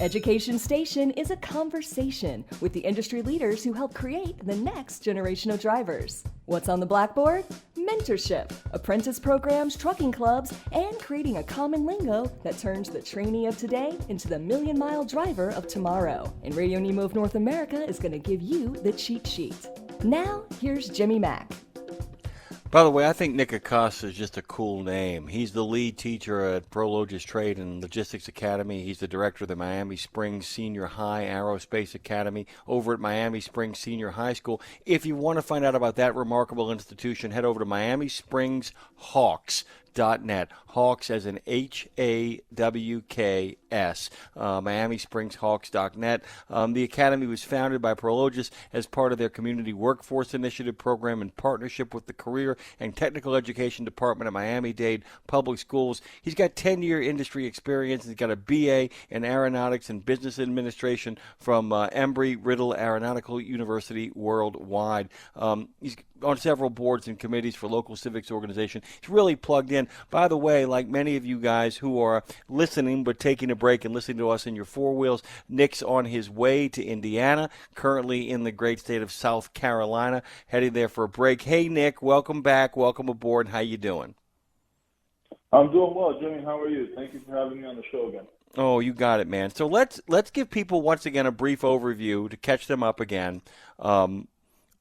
Education Station is a conversation with the industry leaders who help create the next generation of drivers. What's on the blackboard? Mentorship, apprentice programs, trucking clubs, and creating a common lingo that turns the trainee of today into the million-mile driver of tomorrow. And Radio Nemo of North America is going to give you the cheat sheet. Now, here's Jimmy Mack. By the way, I think Nick Acosta is just a cool name. He's the lead teacher at Prologis Trade and Logistics Academy. He's the director of the Miami Springs Senior High Aerospace Academy over at Miami Springs Senior High School. If you want to find out about that remarkable institution, head over to Miami Springs Hawks. .net. Hawks as in Hawks, Miami Springs Hawks.net. The academy was founded by Prologis as part of their Community Workforce Initiative program in partnership with the Career and Technical Education Department at Miami-Dade Public Schools. He's got 10-year industry experience. He's got a BA in Aeronautics and Business Administration from Embry-Riddle Aeronautical University worldwide. He's on several boards and committees for local civics organizations. He's really plugged in. By the way, like many of you guys who are listening but taking a break and listening to us in your four wheels, Nick's on his way to Indiana, currently in the great state of South Carolina, heading there for a break. Hey, Nick, welcome back. Welcome aboard. How you doing? I'm doing well, Jimmy. How are you? Thank you for having me on the show again. Oh, you got it, man. So let's give people once again a brief overview to catch them up again.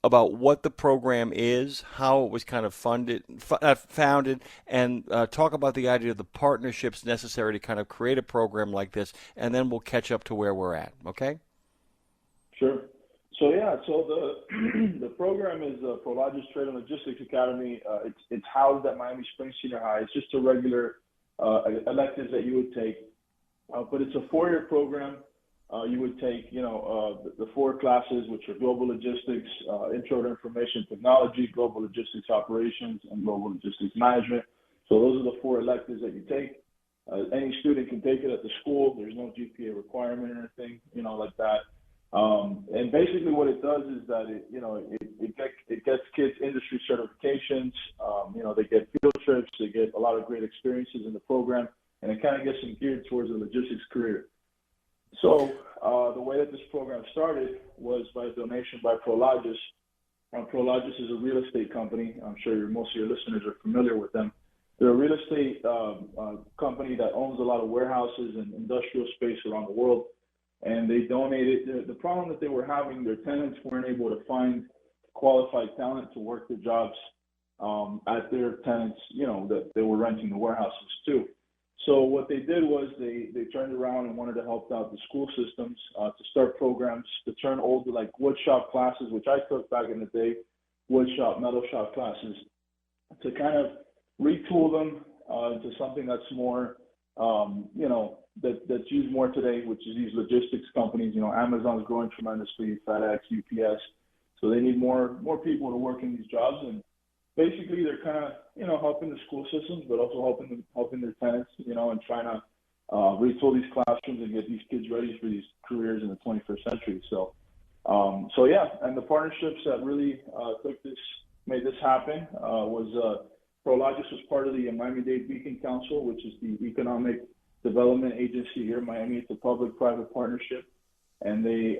About what the program is, how it was kind of founded, and talk about the idea of the partnerships necessary to kind of create a program like this, and then we'll catch up to where we're at, okay? Sure. So the program is Prologis Trade and Logistics Academy. It's housed at Miami Springs Senior High. It's just a regular electives that you would take, but it's a 4-year program. You would take, the 4 classes, which are global logistics, intro to information technology, global logistics operations, and global logistics management. So those are the 4 electives that you take. Any student can take it at the school. There's no GPA requirement or anything, like that. And basically what it does is that it gets kids industry certifications. They get field trips. They get a lot of great experiences in the program, and it kind of gets them geared towards a logistics career. So the way that this program started was by a donation by Prologis. Prologis is a real estate company. I'm sure most of your listeners are familiar with them. They're a real estate company that owns a lot of warehouses and industrial space around the world. And they donated. The problem that they were having, their tenants weren't able to find qualified talent to work the jobs at their tenants, that they were renting the warehouses to. So what they did was they turned around and wanted to help out the school systems to start programs to turn old like wood shop classes, which I took back in the day, wood shop, metal shop classes, to kind of retool them into something that's more, that's used more today, which is these logistics companies. Amazon's growing tremendously, FedEx, UPS. So they need more people to work in these jobs, and basically they're kind of helping the school systems, but also helping their tenants, and trying to retool these classrooms and get these kids ready for these careers in the 21st century. So and the partnerships that really made this happen was Prologis was part of the Miami-Dade Beacon Council, which is the economic development agency here in Miami. It's a public-private partnership, and they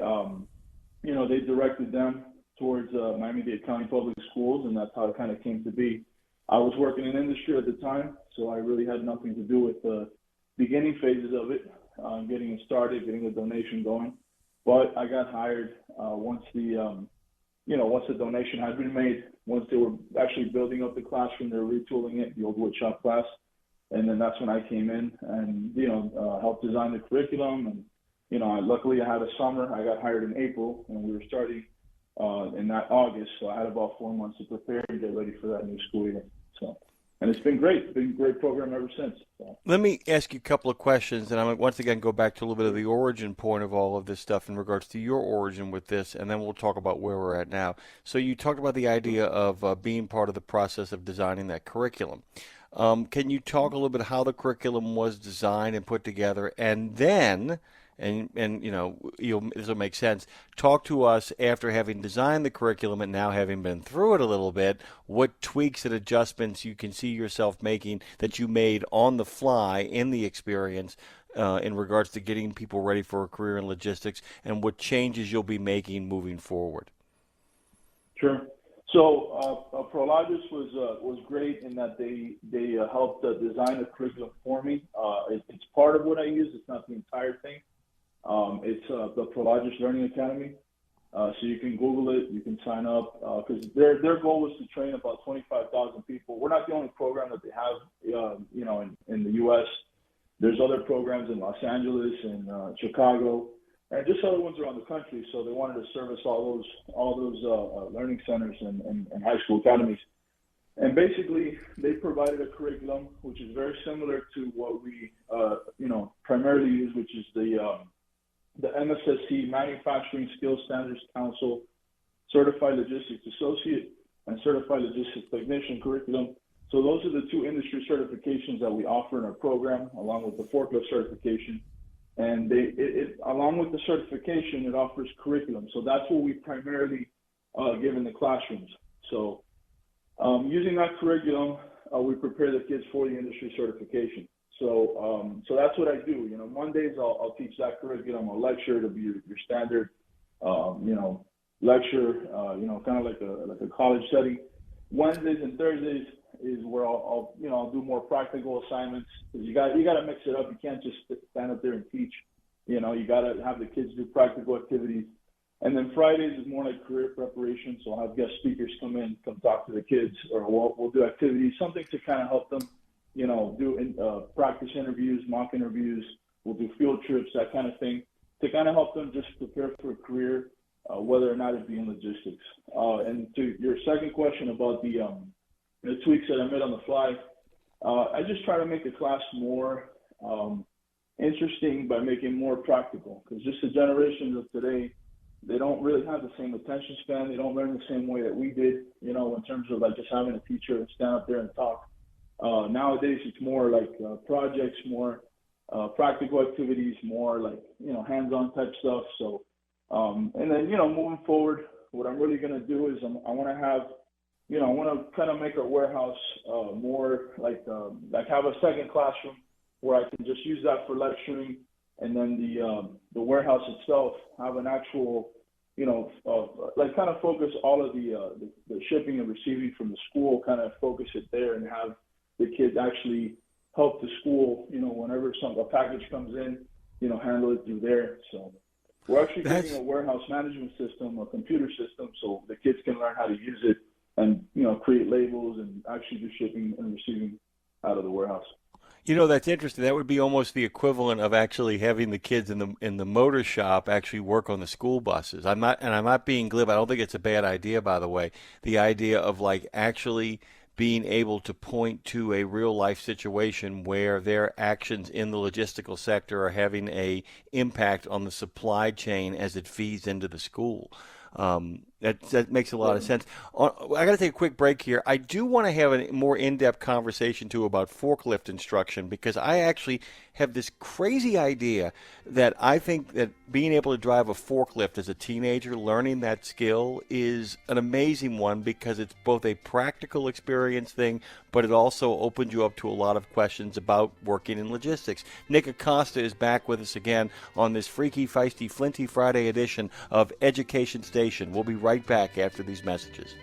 directed them towards Miami-Dade County Public Schools, and that's how it kind of came to be. I was working in industry at the time, so I really had nothing to do with the beginning phases of it, getting it started, getting the donation going. But I got hired once the donation had been made, once they were actually building up the classroom, they were retooling it, the old woodshop class. And then that's when I came in and, helped design the curriculum. And, luckily I had a summer. I got hired in April, and we were starting in that August. So I had about 4 months to prepare and get ready for that new school year. So, and it's been great. It's been a great program ever since. So. Let me ask you a couple of questions, and I'm once again go back to a little bit of the origin point of all of this stuff in regards to your origin with this, and then we'll talk about where we're at now. So you talked about the idea of being part of the process of designing that curriculum. Can you talk a little bit how the curriculum was designed and put together, and then, and this will make sense, talk to us after having designed the curriculum and now having been through it a little bit, what tweaks and adjustments you can see yourself making that you made on the fly in the experience in regards to getting people ready for a career in logistics, and what changes you'll be making moving forward? Sure. So Prologis was great in that they helped design a curriculum for me. It's part of what I use. It's not the entire thing. It's the Prologis Learning Academy. So you can Google it. You can sign up because their goal was to train about 25,000 people. We're not the only program that they have, in the U.S. There's other programs in Los Angeles and Chicago, and just other ones around the country. So they wanted to service all those learning centers and high school academies. And basically, they provided a curriculum which is very similar to what we, primarily use, which is the MSSC Manufacturing Skills Standards Council Certified Logistics Associate and Certified Logistics Technician curriculum. So those are the two industry certifications that we offer in our program, along with the forklift certification. And along with the certification, it offers curriculum. So that's what we primarily give in the classrooms. So using that curriculum, we prepare the kids for the industry certification. So that's what I do. Mondays I'll teach that curriculum. I'll lecture. It'll be your standard, lecture. Kind of like a college setting. Wednesdays and Thursdays is where I'll do more practical assignments. Because you got to mix it up. You can't just stand up there and teach. You got to have the kids do practical activities. And then Fridays is more like career preparation. So I'll have guest speakers come talk to the kids, or we'll do activities, something to kind of help them. Do practice interviews, mock interviews. We'll do field trips, that kind of thing, to kind of help them just prepare for a career, whether or not it be in logistics. And to your second question about the tweaks that I made on the fly, I just try to make the class more interesting by making it more practical. Because just the generations of today, they don't really have the same attention span. They don't learn the same way that we did, in terms of like just having a teacher stand up there and talk. Nowadays, it's more like projects, more practical activities, more like, hands-on type stuff. So, and then, moving forward, what I'm really going to do is I want to have, I want to kind of make our warehouse more like have a second classroom where I can just use that for lecturing, and then the warehouse itself have an actual, kind of focus all of the shipping and receiving from the school, kind of focus it there and have the kids actually help the school, whenever a package comes in, handle it through there. So we're actually creating a warehouse management system, a computer system, so the kids can learn how to use it and, create labels and actually do shipping and receiving out of the warehouse. That's interesting. That would be almost the equivalent of actually having the kids in the motor shop actually work on the school buses. I'm not being glib. I don't think it's a bad idea, by the way. The idea of like actually being able to point to a real life situation where their actions in the logistical sector are having a impact on the supply chain as it feeds into the school. That makes a lot of sense. I got to take a quick break here. I do want to have a more in-depth conversation, too, about forklift instruction, because I actually have this crazy idea that I think that being able to drive a forklift as a teenager, learning that skill, is an amazing one, because it's both a practical experience thing, but it also opens you up to a lot of questions about working in logistics. Nick Acosta is back with us again on this freaky, feisty, flinty Friday edition of Education Station. We'll be right back after these messages.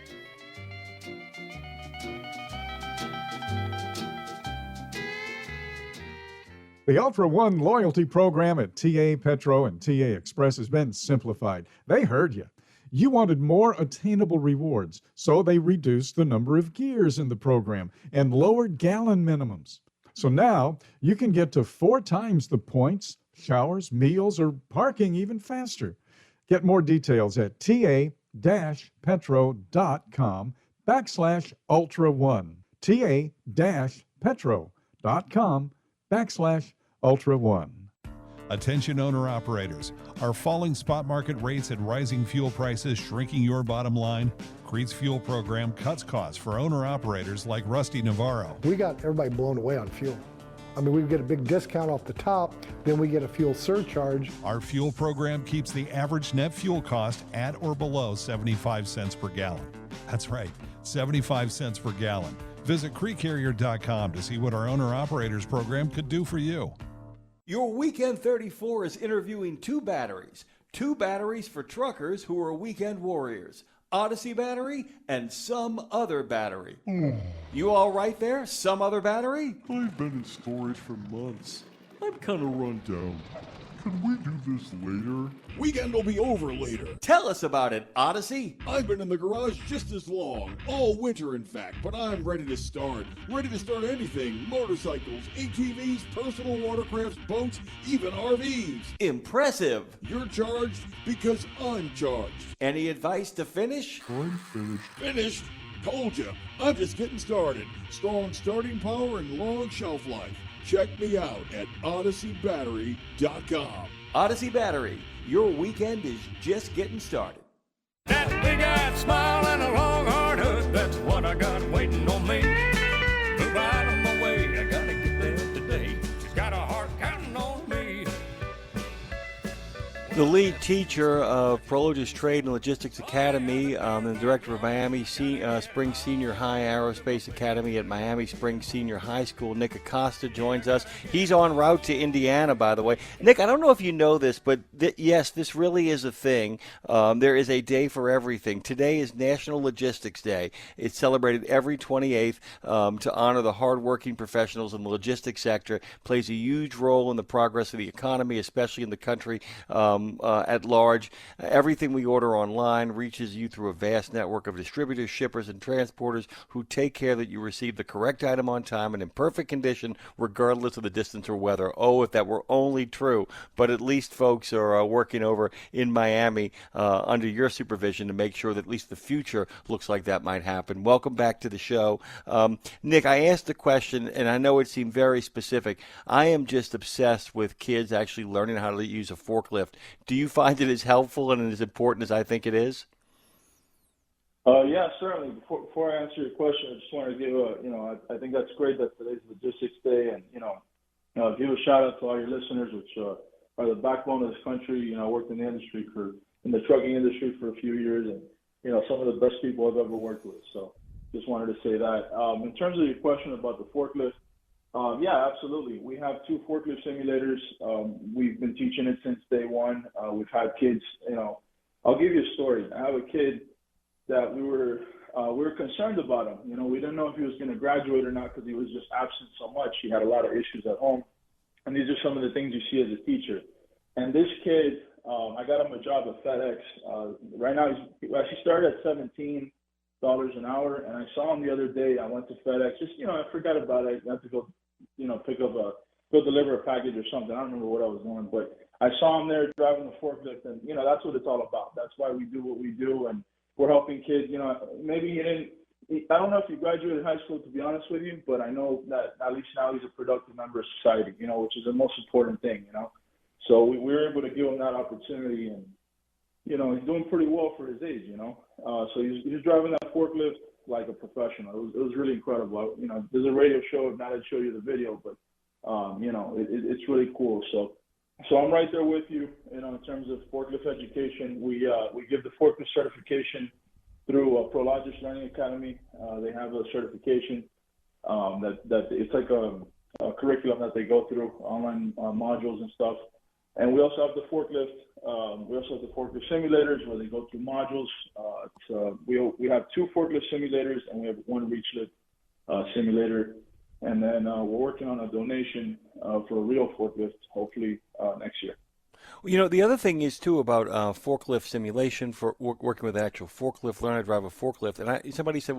The Ultra One loyalty program at TA Petro and TA Express has been simplified. They heard you. You wanted more attainable rewards, so they reduced the number of gears in the program and lowered gallon minimums. So now you can get to 4 times the points, showers, meals, or parking even faster. Get more details at ta-petro.com/Ultra1. ta-petro.com/Ultra1. Attention owner-operators. Are falling spot market rates and rising fuel prices shrinking your bottom line? Creed's fuel program cuts costs for owner-operators like Rusty Navarro. We got everybody blown away on fuel. I mean, we get a big discount off the top, then we get a fuel surcharge. Our fuel program keeps the average net fuel cost at or below 75 cents per gallon. That's right, 75 cents per gallon. Visit creekcarrier.com to see what our owner-operators program could do for you. Your Weekend 34 is interviewing two batteries for truckers who are weekend warriors. Odyssey Battery and Some Other Battery. You all right there? Some Other Battery? I've been in storage for months. I'm kind of run down. Could we do this later? Weekend will be over later. Tell us about it, Odyssey. I've been in the garage just as long, all winter in fact, but I'm ready to start. Ready to start anything. Motorcycles, ATVs, personal watercrafts, boats, even RVs. Impressive. You're charged because I'm charged. Any advice to finish? I'm finished. Finished? Told you. I'm just getting started. Strong starting power and long shelf life. Check me out at odysseybattery.com. Odyssey Battery, your weekend is just getting started. That big-eyed smile and a long hard hood, that's what I got waiting on me. Move out of my way, I gotta get there today. She's got a heart counting on me. The lead teacher of Prologis Trade and Logistics Academy, and the director of Miami Springs Senior High Aerospace Academy at Miami Springs Senior High School, Nick Acosta, joins us. He's en route to Indiana, by the way. Nick, I don't know if you know this, but yes, this really is a thing. There is a day for everything. Today is National Logistics Day. It's celebrated every 28th to honor the hardworking professionals in the logistics sector. It plays a huge role in the progress of the economy, especially in the country at large. Everything we order online reaches you through a vast network of distributors, shippers, and transporters who take care that you receive the correct item on time and in perfect condition, regardless of the distance or weather. Oh, if that were only true. But at least folks are working over in Miami under your supervision to make sure that at least the future looks like that might happen. Welcome back to the show. Nick, I asked the question, and I know it seemed very specific. I am just obsessed with kids actually learning how to use a forklift. Do you find it as helpful and as important as I think it is? Yeah, certainly. Before I answer your question, I just wanted to give I think that's great that today's Logistics Day, and give a shout out to all your listeners, which are the backbone of this country. I worked in the trucking industry for a few years, and some of the best people I've ever worked with. So just wanted to say that. In terms of your question about the forklift. Yeah, absolutely. We have 2 forklift simulators. We've been teaching it since day one. We've had kids, I'll give you a story. I have a kid that we were concerned about him. We didn't know if he was going to graduate or not because he was just absent so much. He had a lot of issues at home. And these are some of the things you see as a teacher. And this kid, I got him a job at FedEx. Right now, he started at $17 an hour. And I saw him the other day. I went to FedEx. Just, I forgot about it. I had to go go deliver a package or something. I don't remember what I was doing, but I saw him there driving the forklift, and that's what it's all about. That's why we do what we do, and we're helping kids. Maybe he didn't. I don't know if he graduated high school, to be honest with you, but I know that at least now he's a productive member of society. Which is the most important thing. So we were able to give him that opportunity, and he's doing pretty well for his age. So he's driving that forklift like a professional. It was really incredible. There's a radio show. If not, I'd show you the video, but it's really cool. So I'm right there with you. In terms of forklift education, we give the forklift certification through Prologis Learning Academy. They have a certification that it's like a curriculum that they go through, online modules and stuff. And we also have the forklift. We also have the forklift simulators where they go through modules. We have 2 forklift simulators and we have 1 reach lift simulator. And then we're working on a donation for a real forklift, hopefully next year. The other thing is, too, about forklift simulation, for working with an actual forklift, learn how to drive a forklift. And somebody said,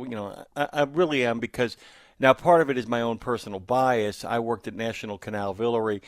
I really am, because now part of it is my own personal bias. I worked at National Canalvillery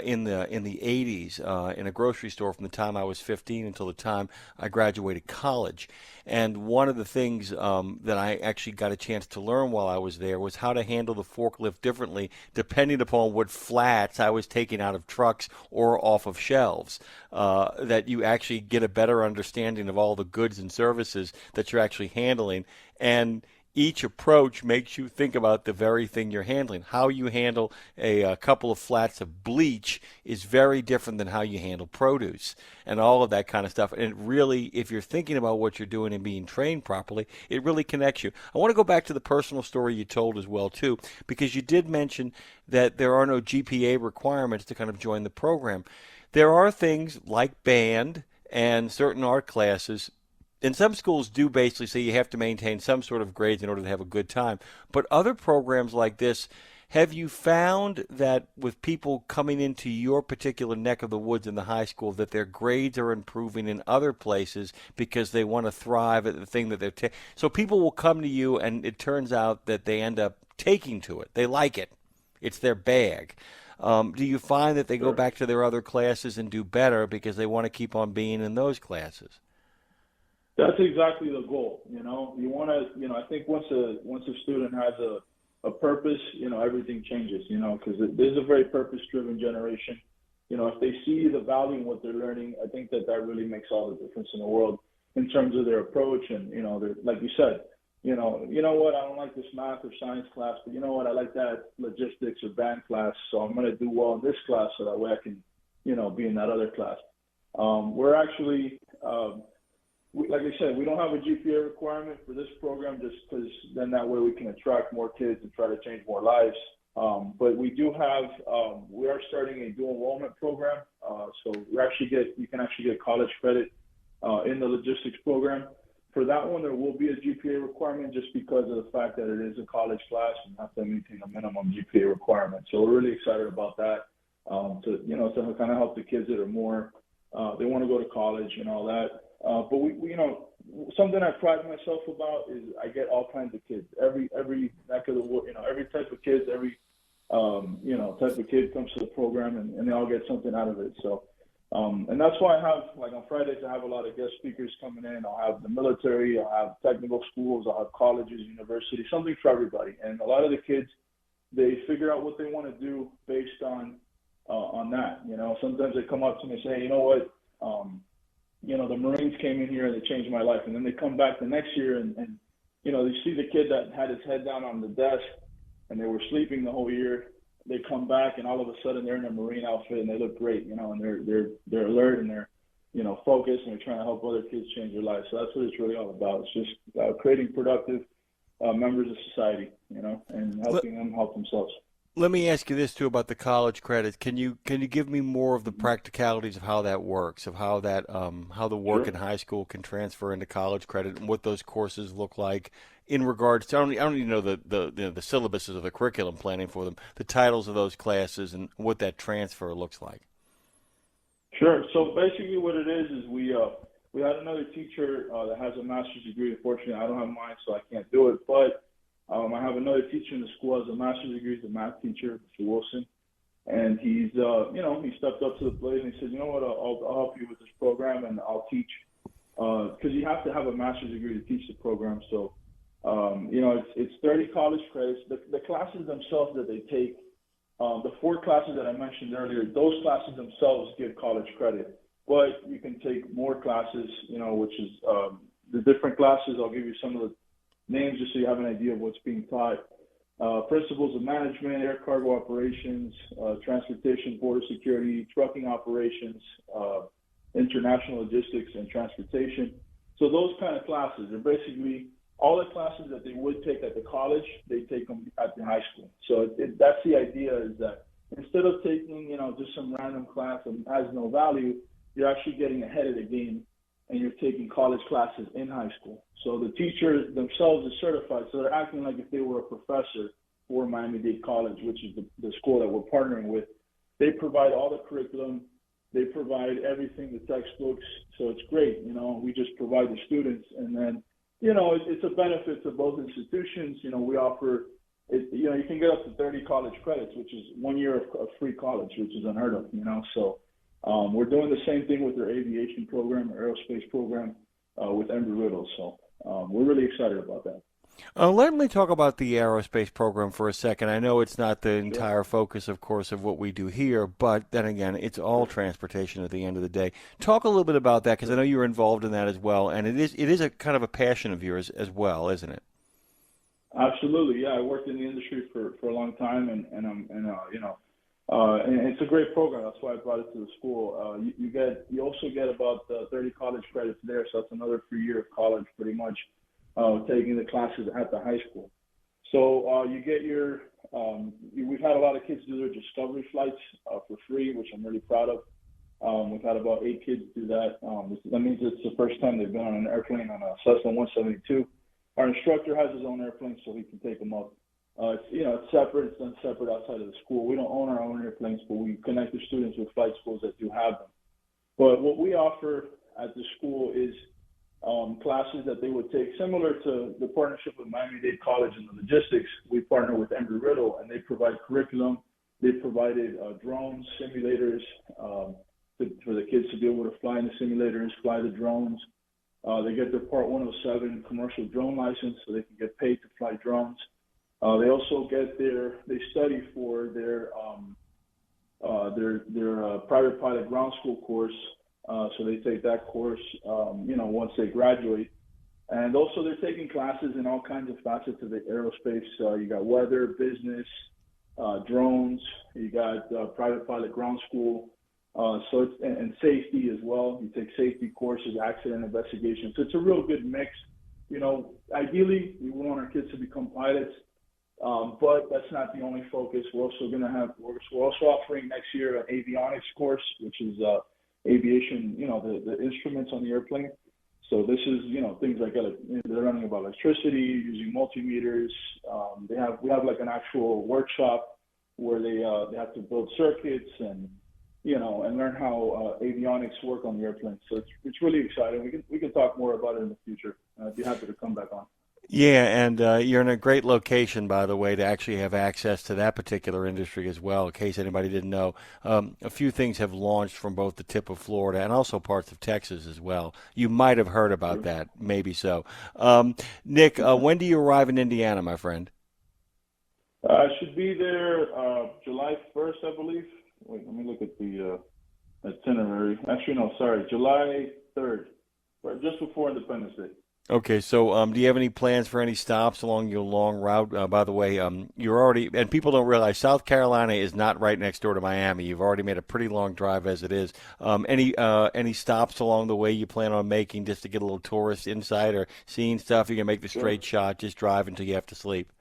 in the 80s in a grocery store from the time I was 15 until the time I graduated college. And one of the things that I actually got a chance to learn while I was there was how to handle the forklift differently depending upon what flats I was taking out of trucks or off of shelves, that you actually get a better understanding of all the goods and services that you're actually handling. And each approach makes you think about the very thing you're handling. How you handle a couple of flats of bleach is very different than how you handle produce and all of that kind of stuff. And it really, if you're thinking about what you're doing and being trained properly, it really connects you. I want to go back to the personal story you told as well, too, because you did mention that there are no GPA requirements to kind of join the program. There are things like band and certain art classes. And some schools do basically say you have to maintain some sort of grades in order to have a good time. But other programs like this, have you found that with people coming into your particular neck of the woods in the high school that their grades are improving in other places because they want to thrive at the thing that they're taking? So people will come to you and it turns out that they end up taking to it. They like it. It's their bag. Do you find that they go back to their other classes and do better because they want to keep on being in those classes? That's exactly the goal. You want to, I think once a student has a purpose, everything changes, because this is a very purpose-driven generation. If they see the value in what they're learning, I think that really makes all the difference in the world in terms of their approach. And, like you said, you know what, I don't like this math or science class, but you know what, I like that logistics or band class. So I'm going to do well in this class so that way I can, be in that other class. We're actually, like I said, we don't have a GPA requirement for this program just because then that way we can attract more kids and try to change more lives. But we do have, we are starting a dual enrollment program. So you can actually get college credit in the logistics program. For that one, there will be a GPA requirement just because of the fact that it is a college class and have to maintain a minimum GPA requirement. So we're really excited about that to kind of help the kids that are more, they want to go to college and all that. But we something I pride myself about is I get all kinds of kids. Every neck of the wood, every type of kids, every type of kid comes to the program and they all get something out of it. So, and that's why I have, like on Fridays, I have a lot of guest speakers coming in. I'll have the military, I'll have technical schools, I'll have colleges, universities, something for everybody. And a lot of the kids, they figure out what they want to do based on that. Sometimes they come up to me and say, you know what, the Marines came in here and they changed my life. And then they come back the next year and they see the kid that had his head down on the desk and they were sleeping the whole year. They come back and all of a sudden they're in a Marine outfit and they look great, and they're alert and they're, focused and they're trying to help other kids change their lives. So that's what it's really all about. It's just creating productive members of society, and helping them help themselves. Let me ask you this too about the college credits. Can you give me more of the practicalities of how that works, of how that how the work in high school can transfer into college credit, and what those courses look like in regards to? I don't even know the syllabuses of the curriculum planning for them, the titles of those classes, and what that transfer looks like. Sure. So basically, what it is we had another teacher that has a master's degree. Unfortunately, I don't have mine, so I can't do it, but. I have another teacher in the school who has a master's degree. He's a math teacher, Mr. Wilson, and he's, he stepped up to the plate and he said, you know what, I'll help you with this program and I'll teach, because you have to have a master's degree to teach the program. So, it's 30 college credits. The classes themselves that they take, the 4 classes that I mentioned earlier, those classes themselves give college credit, but you can take more classes, which is the different classes. I'll give you some of the names just so you have an idea of what's being taught. Principles of management, air cargo operations, transportation, border security, trucking operations, international logistics and transportation. So those kind of classes are basically all the classes that they would take at the college, they take them at the high school. So that's the idea, is that instead of taking, just some random class that has no value, you're actually getting ahead of the game and you're taking college classes in high school. So the teachers themselves are certified, so they're acting like if they were a professor for Miami-Dade College, which is the school that we're partnering with. They provide all the curriculum, they provide everything, the textbooks, so it's great. We just provide the students, and then, it's a benefit to both institutions. We offer, you can get up to 30 college credits, which is 1 year of free college, which is unheard of, so. We're doing the same thing with their aviation program, our aerospace program, with Embry-Riddle. So we're really excited about that. Let me talk about the aerospace program for a second. I know it's not the entire focus, of course, of what we do here, but then again, it's all transportation at the end of the day. Talk a little bit about that, because I know you're involved in that as well, and it is a kind of a passion of yours as well, isn't it? Absolutely, yeah. I worked in the industry for a long time, and it's a great program. That's why I brought it to the school. You also get about 30 college credits there, so that's another free year of college, pretty much, taking the classes at the high school. So you get your. We've had a lot of kids do their discovery flights for free, which I'm really proud of. We've had about 8 kids do that. That means it's the first time they've been on an airplane on a Cessna 172. Our instructor has his own airplane, so he can take them up. It's separate. It's done separate outside of the school. We don't own our own airplanes, but we connect the students with flight schools that do have them. But what we offer at the school is classes that they would take, similar to the partnership with Miami-Dade College and the logistics. We partner with Embry-Riddle, and they provide curriculum. They provided drones, simulators, for the kids to be able to fly in the simulators, fly the drones. They get their Part 107 commercial drone license, so they can get paid to fly drones. They also get they study for their private pilot ground school course. So they take that course, once they graduate. And also they're taking classes in all kinds of facets of the aerospace. You got weather, business, drones. You got private pilot ground school. So it's and safety as well. You take safety courses, accident investigation. So it's a real good mix. Ideally, we want our kids to become pilots, but that's not the only focus. We're also offering next year an avionics course, which is aviation. The instruments on the airplane. So this is things like they're learning about electricity, using multimeters. We have like an actual workshop where they have to build circuits and learn how avionics work on the airplane. So it's really exciting. We can talk more about it in the future. I'd be happy to come back on. Yeah, and you're in a great location, by the way, to actually have access to that particular industry as well, in case anybody didn't know. A few things have launched from both the tip of Florida and also parts of Texas as well. You might have heard about that, maybe so. Nick, when do you arrive in Indiana, my friend? I should be there July 1st, I believe. Wait, let me look at the itinerary. Actually, no, sorry, July 3rd, right, just before Independence Day. Okay, so do you have any plans for any stops along your long route? By the way, you're already, and people don't realize, South Carolina is not right next door to Miami. You've already made a pretty long drive as it is. Any stops along the way you plan on making just to get a little tourist insight or seeing stuff? You can make the straight shot, just drive until you have to sleep.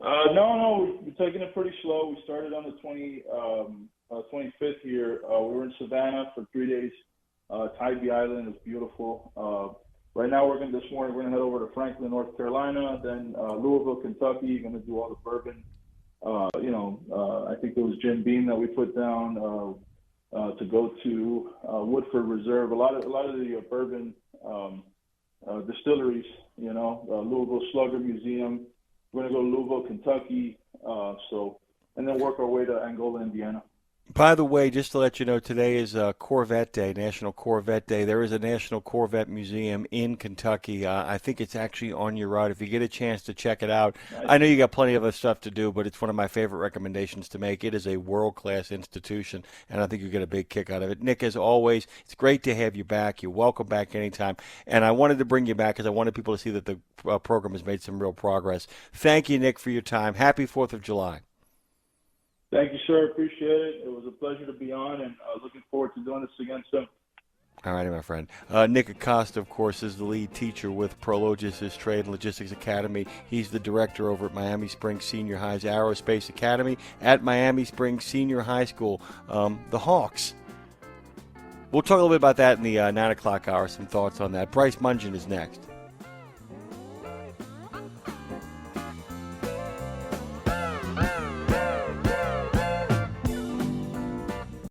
No, we're taking it pretty slow. We started on the 25th here. We were in Savannah for 3 days. Tybee Island is beautiful. Right now, this morning we're gonna head over to Franklin, North Carolina, then Louisville, Kentucky. Gonna do all the bourbon. I think it was Jim Beam that we put down to go to Woodford Reserve. A lot of the bourbon distilleries. Louisville Slugger Museum. We're gonna go to Louisville, Kentucky. And then work our way to Angola, Indiana. By the way, just to let you know, today is Corvette Day, National Corvette Day. There is a National Corvette Museum in Kentucky. I think it's actually on your route. If you get a chance to check it out, I know you got plenty of other stuff to do, but it's one of my favorite recommendations to make. It is a world-class institution, and I think you get a big kick out of it. Nick, as always, it's great to have you back. You're welcome back anytime. And I wanted to bring you back because I wanted people to see that the program has made some real progress. Thank you, Nick, for your time. Happy 4th of July. Thank you, sir. Appreciate it. It was a pleasure to be on, and looking forward to doing this again soon. All righty, my friend. Nick Acosta, of course, is the lead teacher with Prologis' Trade and Logistics Academy. He's the director over at Miami Springs Senior High's Aerospace Academy at Miami Springs Senior High School. The Hawks. We'll talk a little bit about that in the 9 o'clock hour, some thoughts on that. Bryce Mungin is next.